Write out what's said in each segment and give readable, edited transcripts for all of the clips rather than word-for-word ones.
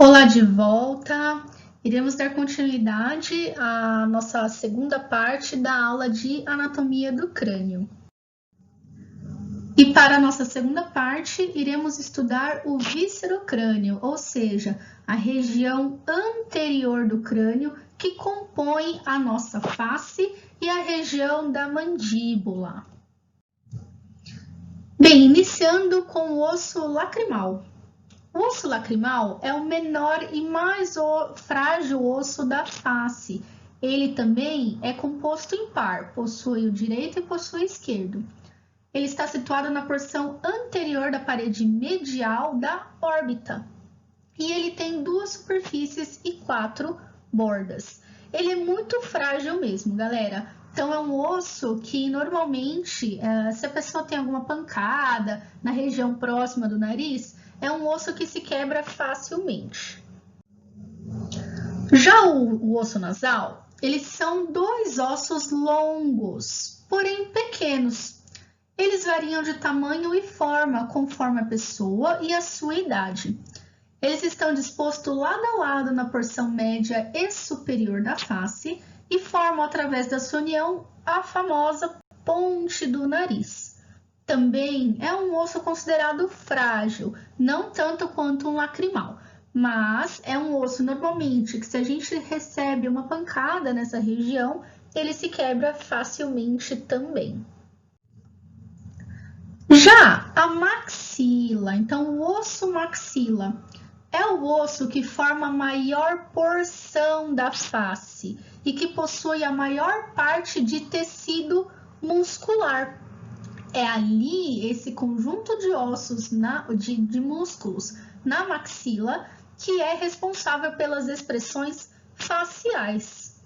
Olá de volta! Iremos dar continuidade à nossa segunda parte da aula de anatomia do crânio. E para a nossa segunda parte, iremos estudar o víscerocrânio, ou seja, a região anterior do crânio que compõe a nossa face e a região da mandíbula. Bem, iniciando com o osso lacrimal. O osso lacrimal é o menor e mais frágil osso da face. Ele também é composto em par, possui o direito e possui o esquerdo. Ele está situado na porção anterior da parede medial da órbita. E ele tem duas superfícies e 4 bordas. Ele é muito frágil mesmo, galera. Então, é um osso que normalmente, se a pessoa tem alguma pancada na região próxima do nariz, é um osso que se quebra facilmente. Já o osso nasal, eles são dois ossos longos, porém pequenos. Eles variam de tamanho e forma conforme a pessoa e a sua idade. Eles estão dispostos lado a lado na porção média e superior da face e formam, através da sua união, a famosa ponte do nariz. Também é um osso considerado frágil, não tanto quanto um lacrimal, mas é um osso normalmente que, se a gente recebe uma pancada nessa região, ele se quebra facilmente também. Já a maxila, então o osso maxila é o osso que forma a maior porção da face e que possui a maior parte de tecido muscular. É ali, esse conjunto de ossos, de músculos na maxila, que é responsável pelas expressões faciais.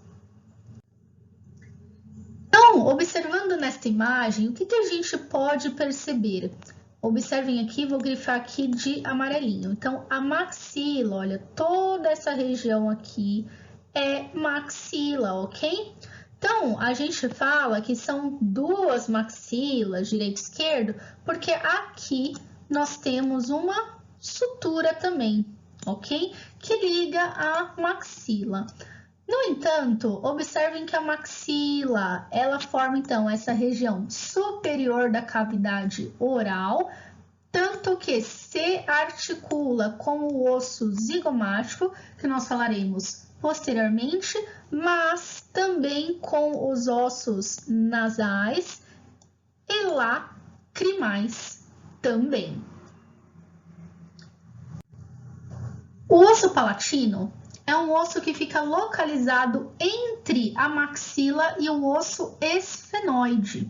Então, observando nesta imagem, o que a gente pode perceber? Observem aqui, vou grifar aqui de amarelinho. Então, a maxila, olha, toda essa região aqui é maxila, ok? Então, a gente fala que são duas maxilas, direito e esquerdo, porque aqui nós temos uma sutura também, ok? Que liga a maxila. No entanto, observem que a maxila, ela forma, então, essa região superior da cavidade oral, tanto que se articula com o osso zigomático, que nós falaremos posteriormente, mas também com os ossos nasais e lacrimais também. O osso palatino é um osso que fica localizado entre a maxila e o osso esfenoide.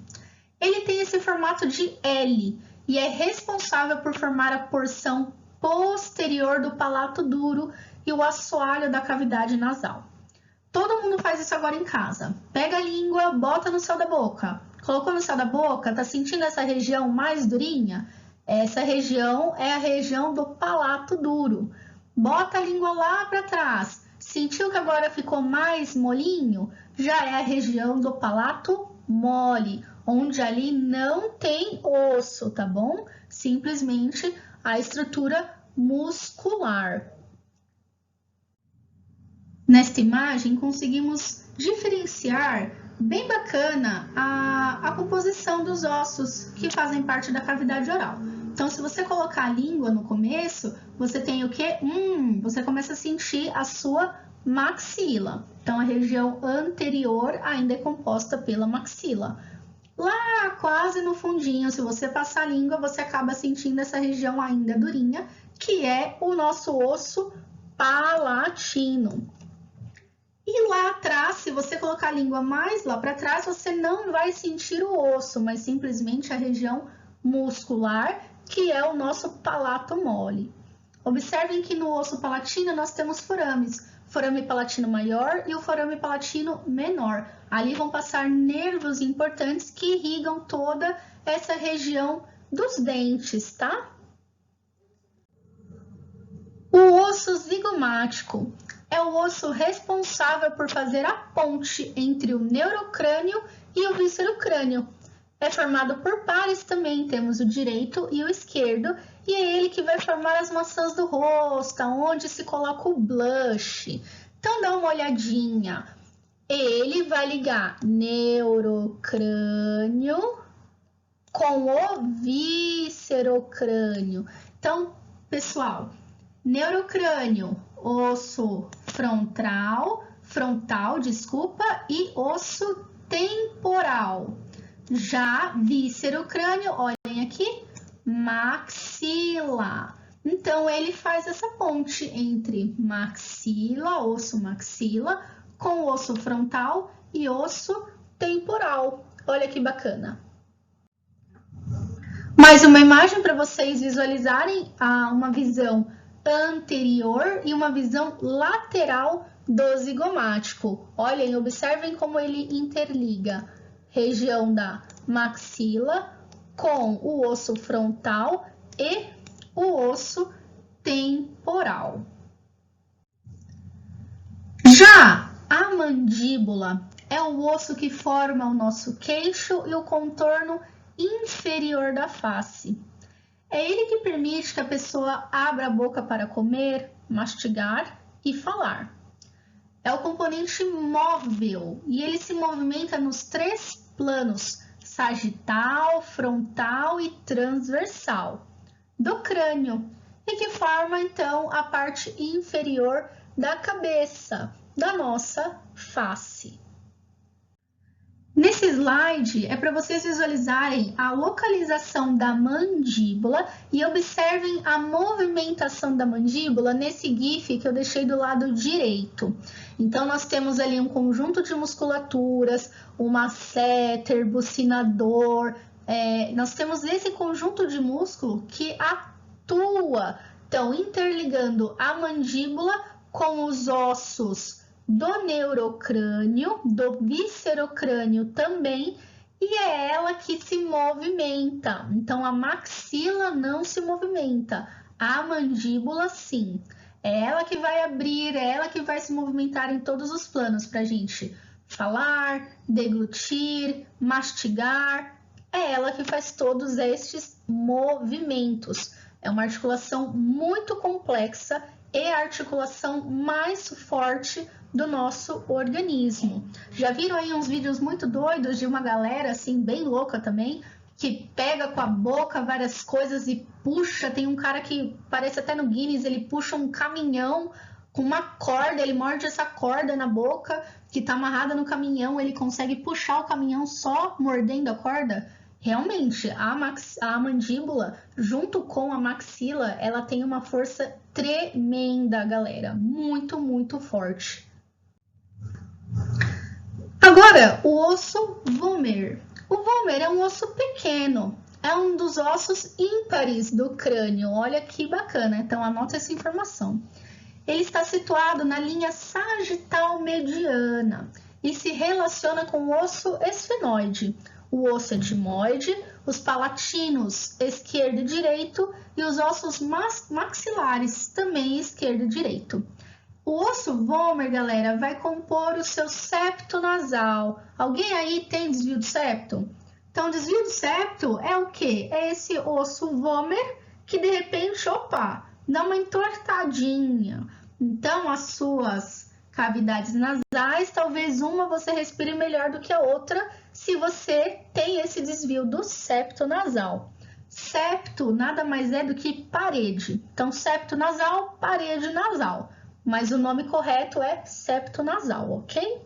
Ele tem esse formato de L e é responsável por formar a porção posterior do palato duro e o assoalho da cavidade nasal. Todo mundo faz isso agora em casa. Pega a língua, bota no céu da boca. Colocou no céu da boca, tá sentindo essa região mais durinha? Essa região é a região do palato duro. Bota a língua lá para trás. Sentiu que agora ficou mais molinho? Já é a região do palato mole, onde ali não tem osso, tá bom? Simplesmente a estrutura muscular. Nesta imagem, conseguimos diferenciar bem bacana a composição dos ossos que fazem parte da cavidade oral. Então, se você colocar a língua no começo, você tem o quê? Você começa a sentir a sua maxila. Então, a região anterior ainda é composta pela maxila. Lá, quase no fundinho, se você passar a língua, você acaba sentindo essa região ainda durinha, que é o nosso osso palatino. E lá atrás, se você colocar a língua mais lá para trás, você não vai sentir o osso, mas simplesmente a região muscular, que é o nosso palato mole. Observem que no osso palatino nós temos forames, forame palatino maior e o forame palatino menor. Ali vão passar nervos importantes que irrigam toda essa região dos dentes, tá? O osso zigomático é o osso responsável por fazer a ponte entre o neurocrânio e o víscerocrânio. é formado por pares também, temos o direito e o esquerdo, e é ele que vai formar as maçãs do rosto, onde se coloca o blush. Então, dá uma olhadinha. Ele vai ligar neurocrânio com o viscerocrânio. Então, pessoal, neurocrânio, osso frontal, e osso temporal. Já viscerocrânio, olhem aqui, maxila. Então, ele faz essa ponte entre maxila, osso maxila, com osso frontal e osso temporal. Olha que bacana. Mais uma imagem para vocês visualizarem uma visão anterior e uma visão lateral do zigomático. Olhem, observem como ele interliga região da maxila com o osso frontal e o osso temporal. Já a mandíbula é o osso que forma o nosso queixo e o contorno inferior da face. É ele que permite que a pessoa abra a boca para comer, mastigar e falar. É o componente móvel e ele se movimenta nos 3 planos, sagital, frontal e transversal, do crânio, e que forma então a parte inferior da cabeça, da nossa face. Nesse slide é para vocês visualizarem a localização da mandíbula e observem a movimentação da mandíbula nesse GIF que eu deixei do lado direito. Então, nós temos ali um conjunto de musculaturas, o masseter, bucinador, nós temos esse conjunto de músculo que atua, então, interligando a mandíbula com os ossos do neurocrânio, do viscerocrânio também, e é ela que se movimenta. Então, a maxila não se movimenta, a mandíbula sim. É ela que vai abrir, é ela que vai se movimentar em todos os planos para a gente falar, deglutir, mastigar. É ela que faz todos estes movimentos. É uma articulação muito complexa e a articulação mais forte do nosso organismo. Já viram aí uns vídeos muito doidos de uma galera assim bem louca também, que pega com a boca várias coisas e puxa? Tem um cara que parece até no Guinness, ele puxa um caminhão com uma corda, ele morde essa corda na boca que está amarrada no caminhão, ele consegue puxar o caminhão só mordendo a corda. Realmente, a mandíbula, junto com a maxila, ela tem uma força tremenda, galera. Muito, muito forte. Agora, o osso vômer. O vômer é um osso pequeno, é um dos ossos ímpares do crânio. Olha que bacana, então anota essa informação. Ele está situado na linha sagital mediana e se relaciona com o osso esfenoide, o osso etimoide, os palatinos esquerdo e direito e os ossos maxilares também esquerdo e direito. O osso vômer, galera, vai compor o seu septo nasal. Alguém aí tem desvio do septo? Então, desvio do septo é o quê? É esse osso vômer que, de repente, opa, dá uma entortadinha. Então, as suas cavidades nasais, talvez uma você respire melhor do que a outra se você tem esse desvio do septo nasal. Septo nada mais é do que parede. Então, septo nasal, parede nasal. Mas o nome correto é septo nasal, ok?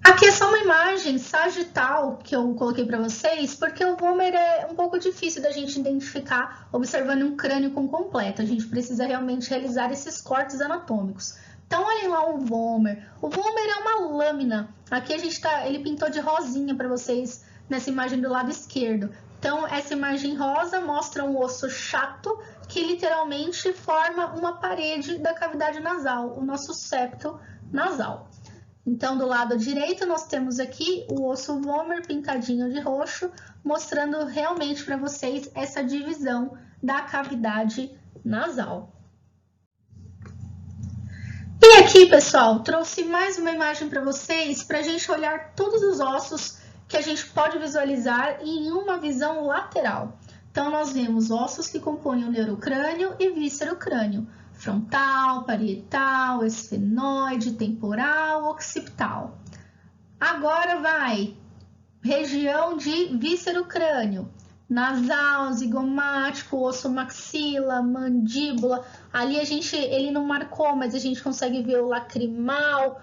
Aqui é só uma imagem sagital que eu coloquei para vocês, porque o vômer é um pouco difícil da gente identificar observando um crânio com completo. A gente precisa realmente realizar esses cortes anatômicos. Então, olhem lá o vômer. O vômer é uma lâmina. Aqui ele pintou de rosinha para vocês nessa imagem do lado esquerdo. Então, essa imagem rosa mostra um osso chato que literalmente forma uma parede da cavidade nasal, o nosso septo nasal. Então, do lado direito, nós temos aqui o osso vômer pintadinho de roxo, mostrando realmente para vocês essa divisão da cavidade nasal. E aqui, pessoal, trouxe mais uma imagem para vocês, para a gente olhar todos os ossos que a gente pode visualizar em uma visão lateral. Então, nós vemos ossos que compõem o neurocrânio e víscero-crânio, frontal, parietal, esfenoide, temporal, occipital. Agora vai, região de víscero-crânio, nasal, zigomático, osso maxila, mandíbula. Ali ele não marcou, mas a gente consegue ver o lacrimal,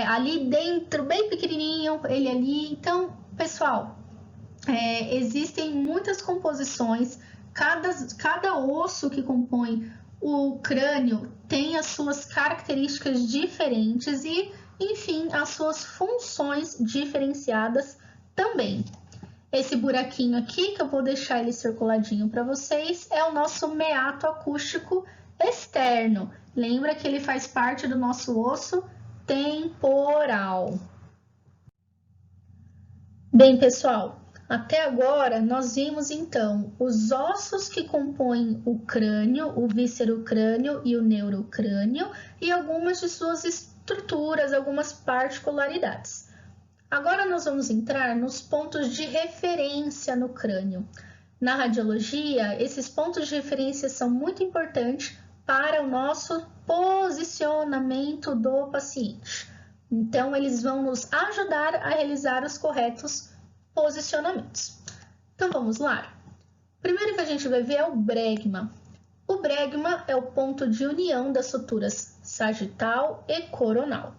ali dentro, bem pequenininho, ele ali. Então, pessoal, existem muitas composições, cada osso que compõe o crânio tem as suas características diferentes e, enfim, as suas funções diferenciadas também. Esse buraquinho aqui, que eu vou deixar ele circuladinho para vocês, é o nosso meato acústico externo. Lembra que ele faz parte do nosso osso temporal. Bem, pessoal, até agora nós vimos então os ossos que compõem o crânio, o víscero-crânio e o neurocrânio e algumas de suas estruturas, algumas particularidades. Agora nós vamos entrar nos pontos de referência no crânio. Na radiologia, esses pontos de referência são muito importantes para o nosso posicionamento do paciente. Então, eles vão nos ajudar a realizar os corretos posicionamentos. Então, vamos lá. Primeiro que a gente vai ver é o bregma. O bregma é o ponto de união das suturas sagital e coronal.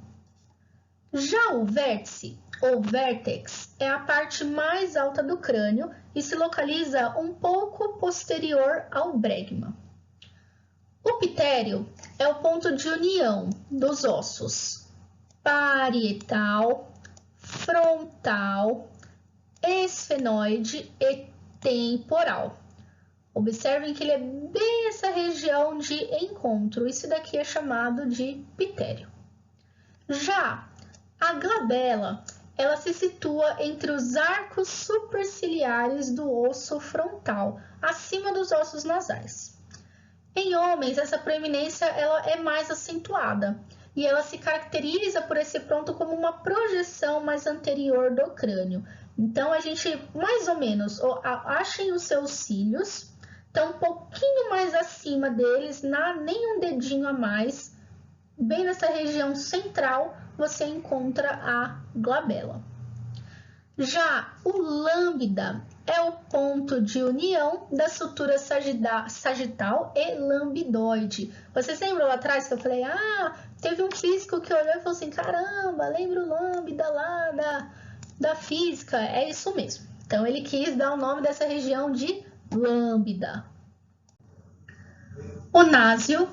Já o vértice, ou vértex, é a parte mais alta do crânio e se localiza um pouco posterior ao bregma. O pitério é o ponto de união dos ossos parietal, frontal, esfenoide e temporal. Observem que ele é bem essa região de encontro. Isso daqui é chamado de pitério. Já a glabela, ela se situa entre os arcos superciliares do osso frontal, acima dos ossos nasais. Em homens, essa proeminência ela é mais acentuada e ela se caracteriza por esse ponto como uma projeção mais anterior do crânio. Então, a gente, mais ou menos, achem os seus cílios, estão um pouquinho mais acima deles, nem um dedinho a mais. Bem nessa região central, você encontra a glabela. Já o lambda é o ponto de união da sutura sagital e lambidoide. Vocês lembram lá atrás que eu falei, teve um físico que olhou e falou assim, caramba, lembra o lambda lá da física? É isso mesmo. Então, ele quis dar o nome dessa região de lambda. O násio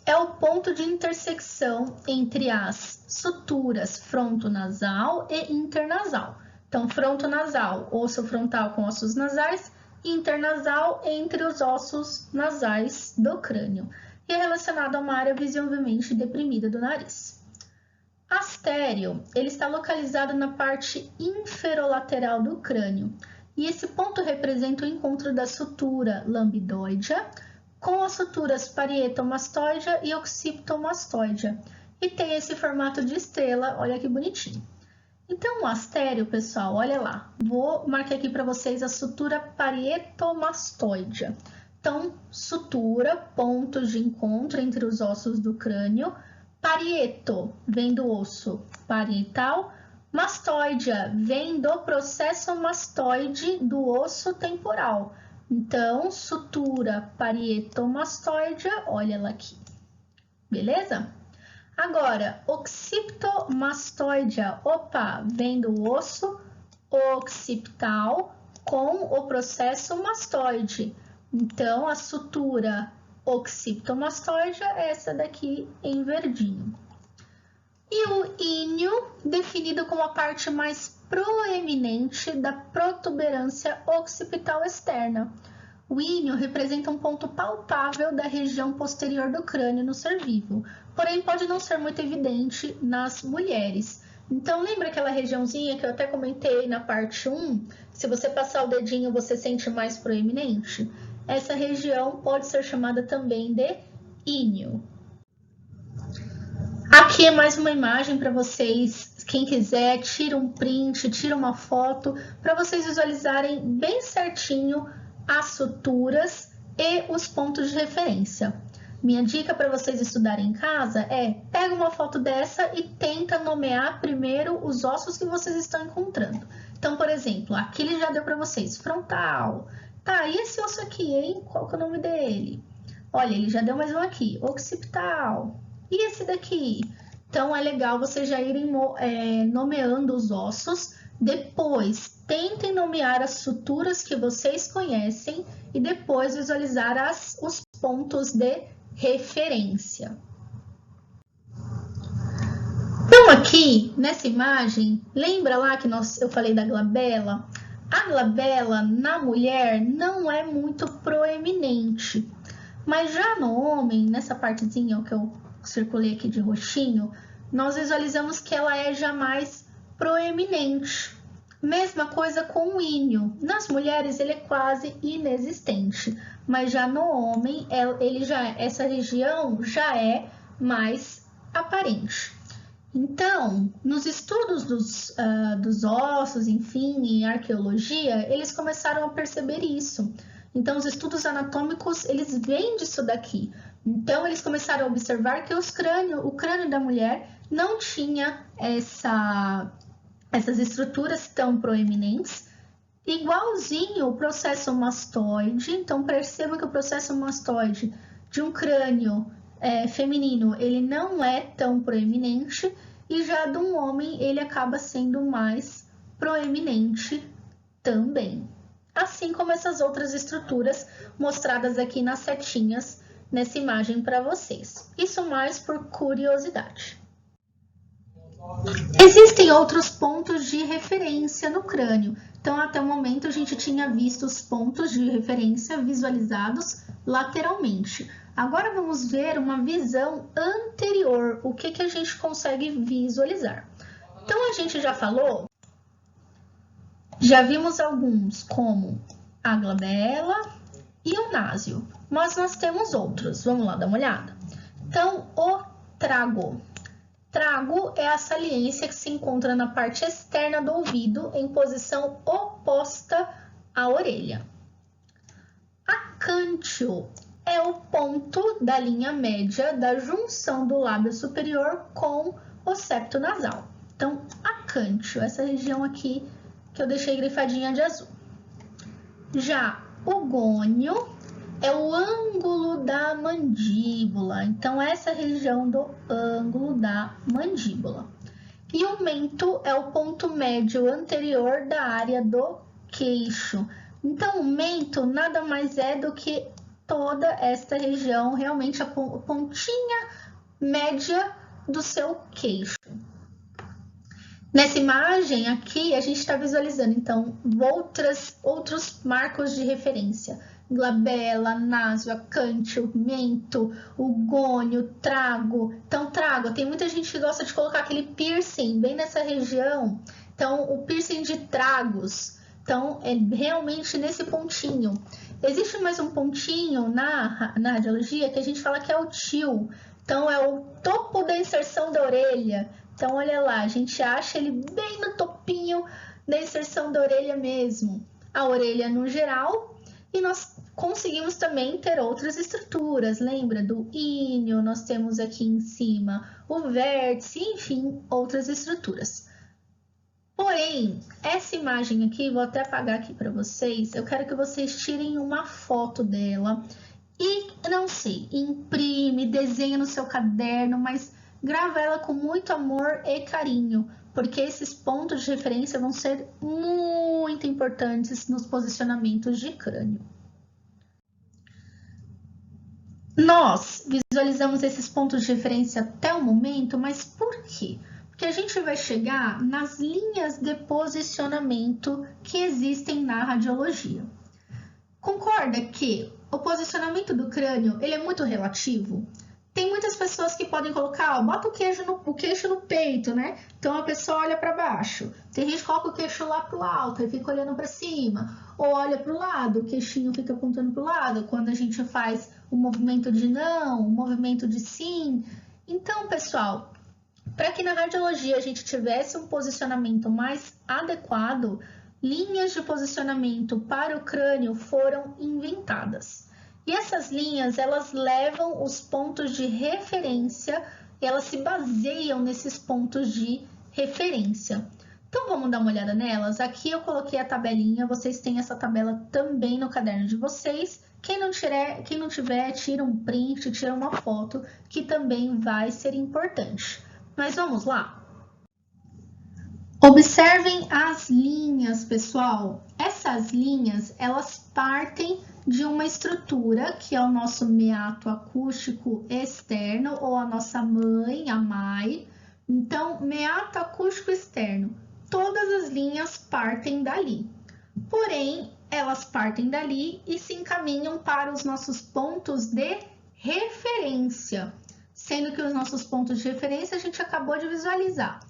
é o ponto de intersecção entre as suturas frontonasal e internasal. Então, frontonasal, osso frontal com ossos nasais, e internasal entre os ossos nasais do crânio. E é relacionado a uma área visivelmente deprimida do nariz. Astéreo, ele está localizado na parte inferolateral do crânio. E esse ponto representa o encontro da sutura lambidoidea com as suturas parietomastoidea e occipitomastoidea. E tem esse formato de estrela, olha que bonitinho. Então, o astéreo, pessoal, olha lá. Vou marcar aqui para vocês a sutura parietomastoidea. Então, sutura, pontos de encontro entre os ossos do crânio. Parieto, vem do osso parietal. Mastoidea, vem do processo mastoide do osso temporal. Então, sutura parietomastoidea, olha ela aqui. Beleza? Agora, occipitomastoidea, vem do osso occipital com o processo mastoide. Então, a sutura occipitomastoidea é essa daqui em verdinho. E o íneo, definido como a parte mais proeminente da protuberância occipital externa. O íneo representa um ponto palpável da região posterior do crânio no ser vivo, porém pode não ser muito evidente nas mulheres. Então, lembra aquela regiãozinha que eu até comentei na parte 1? Se você passar o dedinho, você sente mais proeminente? Essa região pode ser chamada também de íneo. Aqui é mais uma imagem para vocês, quem quiser, tira um print, tira uma foto, para vocês visualizarem bem certinho as suturas e os pontos de referência. Minha dica para vocês estudarem em casa é, pega uma foto dessa e tenta nomear primeiro os ossos que vocês estão encontrando. Então, por exemplo, aqui ele já deu para vocês, frontal. Tá, e esse osso aqui, hein? Qual que é o nome dele? Olha, ele já deu mais um aqui, occipital. E esse daqui? Então, é legal vocês já irem nomeando os ossos. Depois, tentem nomear as suturas que vocês conhecem e depois visualizar os pontos de referência. Então, aqui, nessa imagem, lembra lá que eu falei da glabela? A glabela, na mulher, não é muito proeminente. Mas já no homem, nessa partezinha que eu circulei aqui de roxinho, nós visualizamos que ela é já mais proeminente. Mesma coisa com o íneo. Nas mulheres ele é quase inexistente, mas já no homem essa região já é mais aparente. Então, nos estudos dos ossos, enfim, em arqueologia, eles começaram a perceber isso. Então, os estudos anatômicos, eles vêm disso daqui. Então, eles começaram a observar que o crânio da mulher não tinha essas estruturas tão proeminentes, igualzinho o processo mastoide. Então, percebam que o processo mastoide de um crânio feminino, ele não é tão proeminente, e já de um homem, ele acaba sendo mais proeminente também. Assim como essas outras estruturas mostradas aqui nas setinhas nessa imagem para vocês. Isso mais por curiosidade. Existem outros pontos de referência no crânio. Então, até o momento, a gente tinha visto os pontos de referência visualizados lateralmente. Agora, vamos ver uma visão anterior, o que a gente consegue visualizar. Então, a gente já falou, já vimos alguns, como a glabela e o násio, mas nós temos outros. Vamos lá dar uma olhada. Então, o trago. Trago é a saliência que se encontra na parte externa do ouvido, em posição oposta à orelha. Acântio é o ponto da linha média da junção do lábio superior com o septo nasal. Então, acântio, essa região aqui que eu deixei grifadinha de azul. Já o gônio é o ângulo da mandíbula. Então, essa região do ângulo da mandíbula. E o mento é o ponto médio anterior da área do queixo. Então, o mento nada mais é do que toda esta região, realmente a pontinha média do seu queixo. Nessa imagem aqui, a gente está visualizando, então, outros marcos de referência. Glabela, násio, acântio, mento, o gônio, trago. Então, trago, tem muita gente que gosta de colocar aquele piercing bem nessa região. Então, o piercing de tragos. Então, é realmente nesse pontinho. Existe mais um pontinho na radiologia que a gente fala que é o tio. Então, é o topo da inserção da orelha. Então, olha lá, a gente acha ele bem no topinho da inserção da orelha mesmo. A orelha no geral, e nós conseguimos também ter outras estruturas. Lembra do íneo? Nós temos aqui em cima o vértice, enfim, outras estruturas. Porém, essa imagem aqui, vou até apagar aqui para vocês, eu quero que vocês tirem uma foto dela e, não sei, imprime, desenha no seu caderno, mas grava ela com muito amor e carinho, porque esses pontos de referência vão ser muito importantes nos posicionamentos de crânio. Nós visualizamos esses pontos de referência até o momento, mas por quê? Porque a gente vai chegar nas linhas de posicionamento que existem na radiologia. Concorda que o posicionamento do crânio ele é muito relativo? Tem muitas pessoas que podem colocar, ó, bota o queixo no peito, né? Então a pessoa olha para baixo. Tem gente que coloca o queixo lá pro alto e fica olhando para cima. Ou olha para o lado, o queixinho fica apontando para o lado. Quando a gente faz o movimento de não, o movimento de sim. Então, pessoal, Para que na radiologia a gente tivesse um posicionamento mais adequado, linhas de posicionamento para o crânio foram inventadas. E essas linhas, elas levam os pontos de referência, elas se baseiam nesses pontos de referência. Então, vamos dar uma olhada nelas? Aqui eu coloquei a tabelinha, vocês têm essa tabela também no caderno de vocês. Quem não tiver, tira um print, tira uma foto, que também vai ser importante. Mas vamos lá? Observem as linhas, pessoal. Essas linhas, elas partem de uma estrutura, que é o nosso meato acústico externo, ou a nossa mãe, a MAI. Então, meato acústico externo. Todas as linhas partem dali. Porém, elas partem dali e se encaminham para os nossos pontos de referência. Sendo que os nossos pontos de referência a gente acabou de visualizar.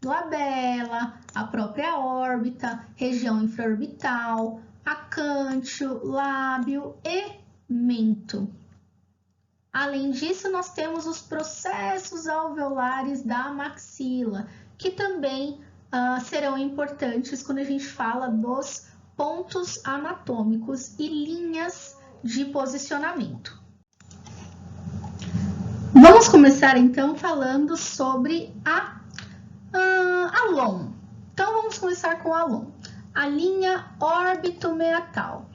Glabela, a própria órbita, região infraorbital, acâncio, lábio e mento. Além disso, nós temos os processos alveolares da maxila, que também serão importantes quando a gente fala dos pontos anatômicos e linhas de posicionamento. Vamos começar então falando sobre a LOM. Então vamos começar com a LOM, a linha órbito-meatal.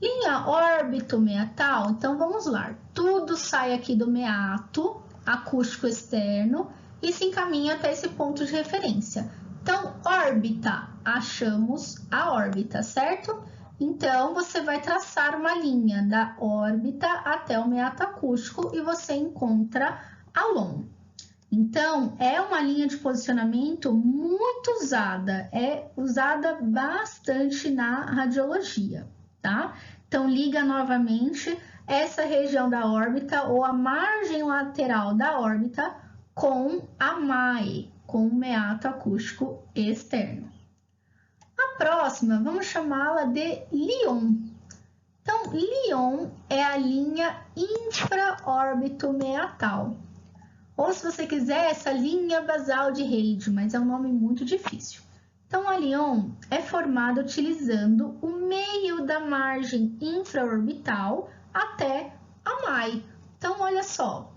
Linha órbito-meatal, então vamos lá. Tudo sai aqui do meato acústico externo e se encaminha até esse ponto de referência. Então, órbita, achamos a órbita, certo? Então, você vai traçar uma linha da órbita até o meato acústico e você encontra a LOM. Então, é uma linha de posicionamento muito usada, é usada bastante na radiologia, tá? Então, liga novamente essa região da órbita ou a margem lateral da órbita com a MAE, com o meato acústico externo. A próxima, vamos chamá-la de LION. Então, LION é a linha infraórbito-meatal. Ou, se você quiser, essa linha basal de Reid, mas é um nome muito difícil. Então, a LION é formada utilizando o meio da margem infraorbital até a MAE. Então, olha só,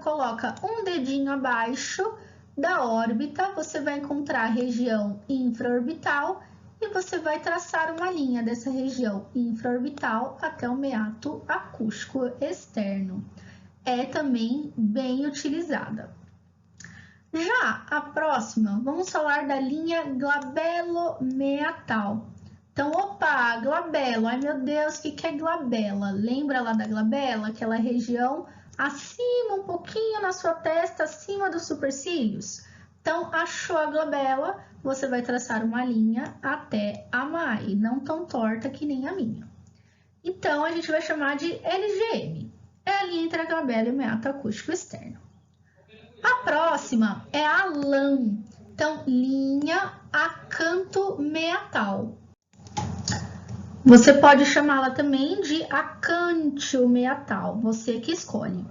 coloca um dedinho abaixo da órbita, você vai encontrar a região infraorbital e você vai traçar uma linha dessa região infraorbital até o meato acústico externo. É também bem utilizada. Já a próxima, vamos falar da linha glabelo-meatal. Então, opa, glabelo, ai meu Deus, o que é glabela? Lembra lá da glabela, aquela região acima, um pouquinho na sua testa, acima dos supercílios? Então, achou a glabela, você vai traçar uma linha até a MAE, não tão torta que nem a minha. Então, a gente vai chamar de LGM. É a linha entre a glabela e o meato acústico externo. A próxima é a LAM. Então, linha acanto-meatal. Você pode chamá-la também de acântio-meatal, você que escolhe.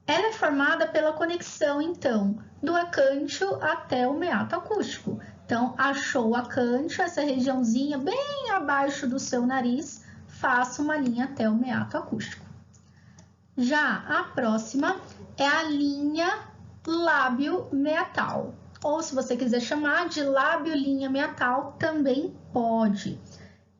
Ela é formada pela conexão, então, do acântio até o meato acústico. Então, achou o acântio, essa regiãozinha bem abaixo do seu nariz, faça uma linha até o meato acústico. Já a próxima é a linha lábio-meatal, ou se você quiser chamar de lábio-linha meatal, também pode.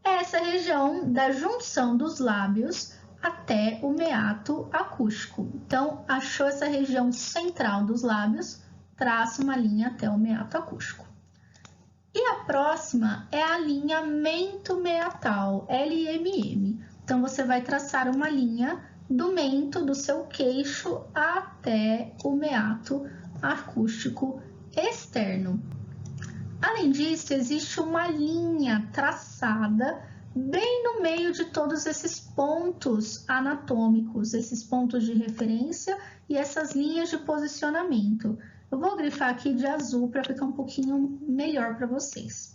É essa região da junção dos lábios até o meato acústico. Então, achou essa região central dos lábios, traça uma linha até o meato acústico. E a próxima é a linha mento-meatal, LMM. Então, você vai traçar uma linha do mento, do seu queixo, até o meato acústico externo. Além disso, existe uma linha traçada bem no meio de todos esses pontos anatômicos, esses pontos de referência e essas linhas de posicionamento. Eu vou grifar aqui de azul para ficar um pouquinho melhor para vocês.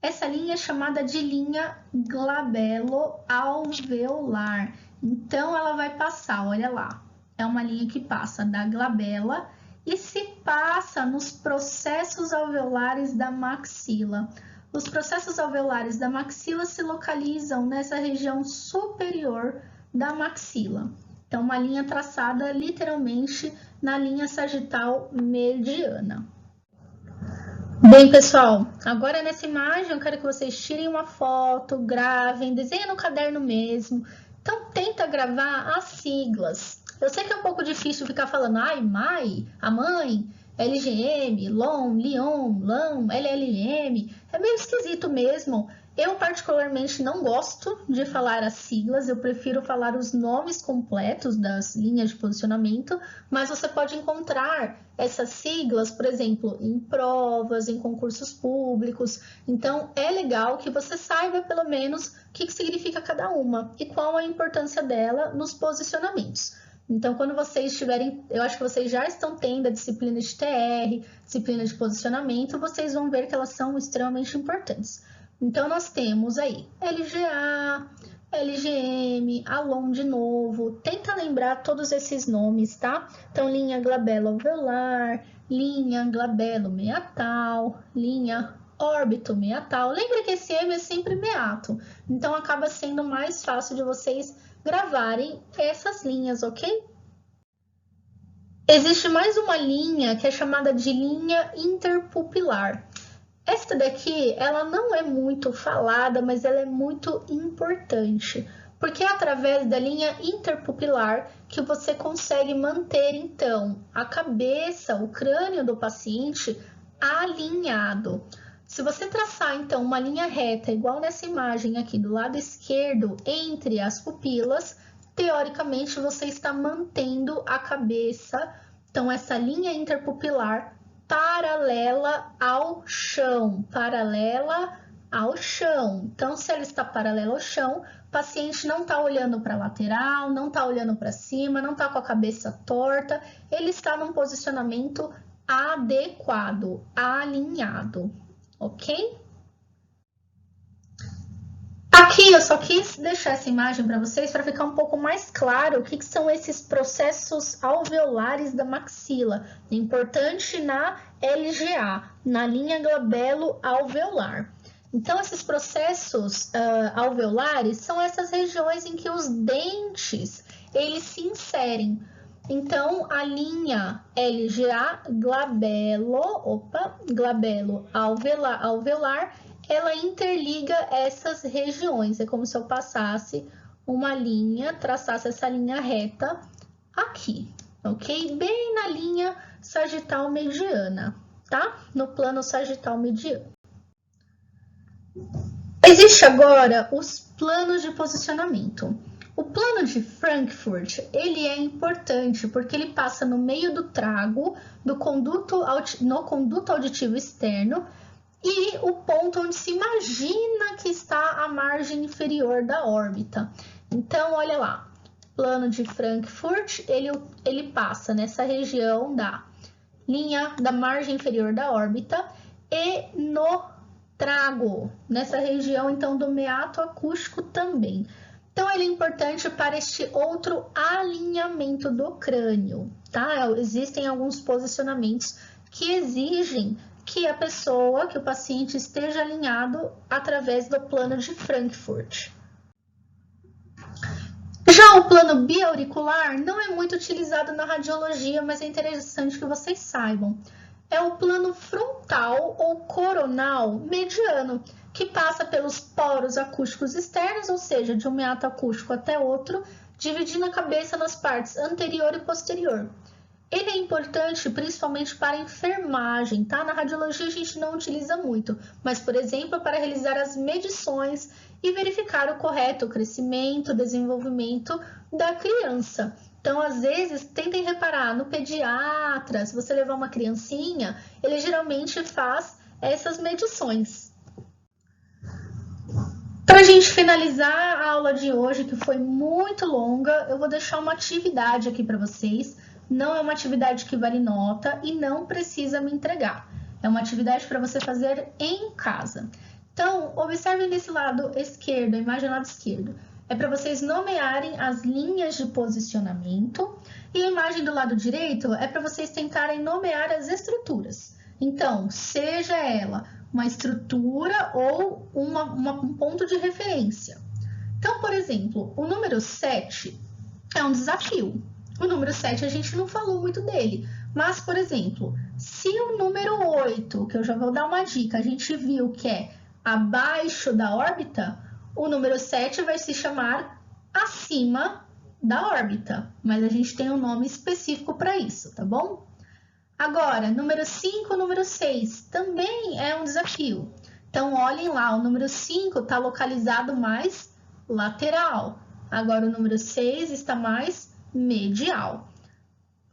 Essa linha é chamada de linha glabelo-alveolar. Então, ela vai passar, olha lá, é uma linha que passa da glabela e se passa nos processos alveolares da maxila. Os processos alveolares da maxila se localizam nessa região superior da maxila. Então, uma linha traçada literalmente na linha sagital mediana. Bem, pessoal, agora nessa imagem eu quero que vocês tirem uma foto, gravem, desenhem no caderno mesmo. Então, tenta gravar as siglas. Eu sei que é um pouco difícil ficar falando, ai, MAI, a mãe, LGM, LOM, LIOM, LAM, LLM. É meio esquisito mesmo. Eu, particularmente, não gosto de falar as siglas, eu prefiro falar os nomes completos das linhas de posicionamento, mas você pode encontrar essas siglas, por exemplo, em provas, em concursos públicos. Então, é legal que você saiba, pelo menos, o que significa cada uma e qual a importância dela nos posicionamentos. Então, quando vocês estiverem, eu acho que vocês já estão tendo a disciplina de TR, disciplina de posicionamento, vocês vão ver que elas são extremamente importantes. Então, nós temos aí LGA, LGM, ALOM de novo. Tenta lembrar todos esses nomes, tá? Então, linha glabelo alveolar, linha glabelo meatal, linha órbito meatal. Lembra que esse M é sempre meato, então acaba sendo mais fácil de vocês gravarem essas linhas, ok? Existe mais uma linha que é chamada de linha interpupilar. Esta daqui, ela não é muito falada, mas ela é muito importante, porque é através da linha interpupilar que você consegue manter, então, a cabeça, o crânio do paciente alinhado. Se você traçar, então, uma linha reta, igual nessa imagem aqui do lado esquerdo, entre as pupilas, teoricamente você está mantendo a cabeça, então, essa linha interpupilar paralela ao chão, paralela ao chão. Então, se ela está paralela ao chão, o paciente não está olhando para a lateral, não está olhando para cima, não está com a cabeça torta, ele está num posicionamento adequado, alinhado, ok? Aqui eu só quis deixar essa imagem para vocês para ficar um pouco mais claro o que são esses processos alveolares da maxila. É importante na LGA, na linha glabelo alveolar. Então, esses processos alveolares são essas regiões em que os dentes eles se inserem. Então, a linha LGA glabelo alveolar, ela interliga essas regiões. É como se eu passasse uma linha, traçasse essa linha reta aqui, ok? Bem na linha sagital mediana, tá? No plano sagital mediano. Existe agora os planos de posicionamento. O plano de Frankfurt, ele é importante porque ele passa no meio do trago, no conduto auditivo externo, e o ponto onde se imagina que está a margem inferior da órbita. Então, olha lá, plano de Frankfurt, ele passa nessa região da linha da margem inferior da órbita e no trago, nessa região, então, do meato acústico também. Então, ele é importante para este outro alinhamento do crânio, tá? Existem alguns posicionamentos que exigem que a pessoa, que o paciente esteja alinhado através do plano de Frankfurt. Já o plano biauricular não é muito utilizado na radiologia, mas é interessante que vocês saibam. É o plano frontal ou coronal mediano, que passa pelos poros acústicos externos, ou seja, de um meato acústico até outro, dividindo a cabeça nas partes anterior e posterior. Ele é importante principalmente para a enfermagem, tá? Na radiologia a gente não utiliza muito, mas, por exemplo, para realizar as medições e verificar o correto crescimento, desenvolvimento da criança. Então, às vezes, tentem reparar no pediatra, se você levar uma criancinha, ele geralmente faz essas medições. Para a gente finalizar a aula de hoje, que foi muito longa, eu vou deixar uma atividade aqui para vocês. Não é uma atividade que vale nota e não precisa me entregar. É uma atividade para você fazer em casa. Então, observem desse lado esquerdo, a imagem do lado esquerdo. é para vocês nomearem as linhas de posicionamento e a imagem do lado direito é para vocês tentarem nomear as estruturas. Então, seja ela uma estrutura ou um ponto de referência. Então, por exemplo, o número 7 é um desafio. O número 7 a gente não falou muito dele, mas, por exemplo, se o número 8, que eu já vou dar uma dica, a gente viu que é abaixo da órbita, o número 7 vai se chamar acima da órbita, mas a gente tem um nome específico para isso, tá bom? Agora, número 5 e número 6 também é um desafio. Então, olhem lá, o número 5 está localizado mais lateral. Agora, o número 6 está mais medial.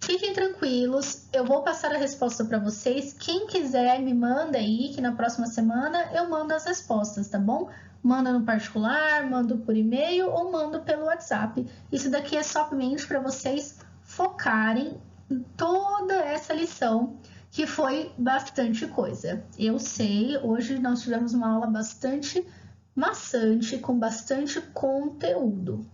Fiquem tranquilos, eu vou passar a resposta para vocês. Quem quiser, me manda aí, que na próxima semana eu mando as respostas, tá bom? Manda no particular, mando por e-mail ou mando pelo WhatsApp. Isso daqui é somente para vocês focarem em toda essa lição, que foi bastante coisa. Eu sei, hoje nós tivemos uma aula bastante maçante, com bastante conteúdo.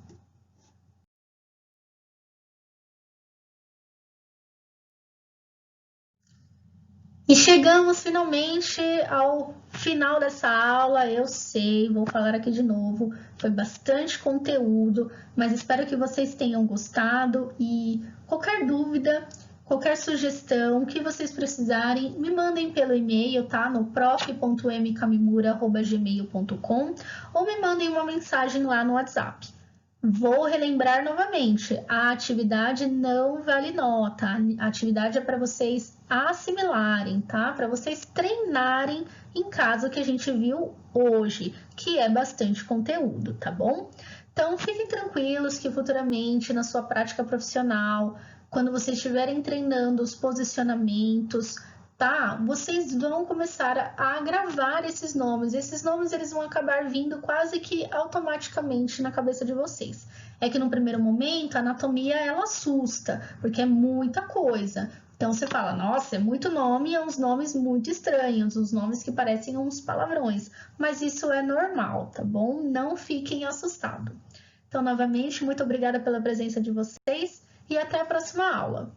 E chegamos finalmente ao final dessa aula. Eu sei, vou falar aqui de novo, foi bastante conteúdo, mas espero que vocês tenham gostado e qualquer dúvida, qualquer sugestão que vocês precisarem, me mandem pelo e-mail, tá? No prof.mkamimura@gmail.com ou me mandem uma mensagem lá no WhatsApp. Vou relembrar novamente, a atividade não vale nota, a atividade é para vocês assimilarem, tá? Para vocês treinarem em casa que a gente viu hoje, que é bastante conteúdo, tá bom? Então, fiquem tranquilos que futuramente na sua prática profissional, quando vocês estiverem treinando os posicionamentos, tá? Vocês vão começar a gravar esses nomes. Esses nomes eles vão acabar vindo quase que automaticamente na cabeça de vocês. É que no primeiro momento a anatomia ela assusta, porque é muita coisa. Então você fala, nossa, é muito nome, é uns nomes muito estranhos, uns nomes que parecem uns palavrões. Mas isso é normal, tá bom? Não fiquem assustados. Então, novamente, muito obrigada pela presença de vocês e até a próxima aula.